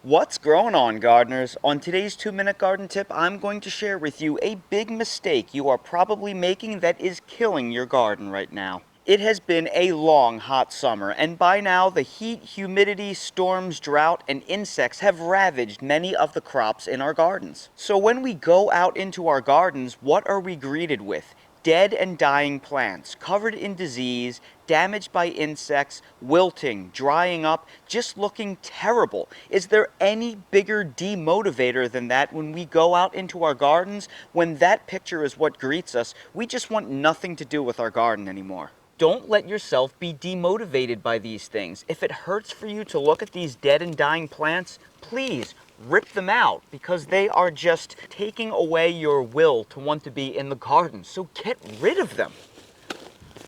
What's growing on, gardeners? On today's 2-minute garden tip, I'm going to share with you a big mistake you are probably making that is killing your garden right now. It has been a long, hot summer, and by now the heat, humidity, storms, drought, and insects have ravaged many of the crops in our gardens. So when we go out into our gardens, what are we greeted with? Dead and dying plants, covered in disease, damaged by insects, wilting, drying up, just looking terrible. Is there any bigger demotivator than that when we go out into our gardens? When that picture is what greets us, we just want nothing to do with our garden anymore. Don't let yourself be demotivated by these things. If it hurts for you to look at these dead and dying plants, please rip them out, because they are just taking away your will to want to be in the garden. So get rid of them.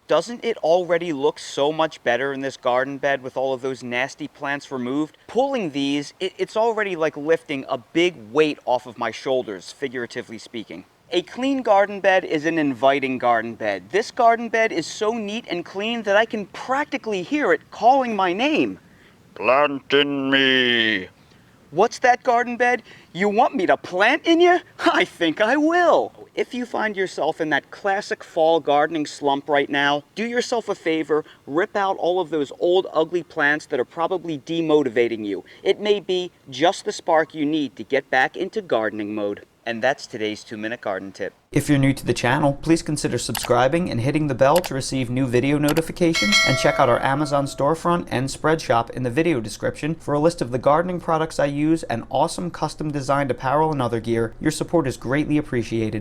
Doesn't it already look so much better in this garden bed with all of those nasty plants removed? Pulling these, it's already like lifting a big weight off of my shoulders, figuratively speaking. A clean garden bed is an inviting garden bed. This garden bed is so neat and clean that I can practically hear it calling my name. Plant in me. What's that, garden bed? You want me to plant in you? I think I will. If you find yourself in that classic fall gardening slump right now, do yourself a favor, rip out all of those old ugly plants that are probably demotivating you. It may be just the spark you need to get back into gardening mode. And that's today's 2-minute garden tip. If you're new to the channel, please consider subscribing and hitting the bell to receive new video notifications, and check out our Amazon storefront and spread shop in the video description for a list of the gardening products I use and awesome custom designed apparel and other gear. Your support is greatly appreciated.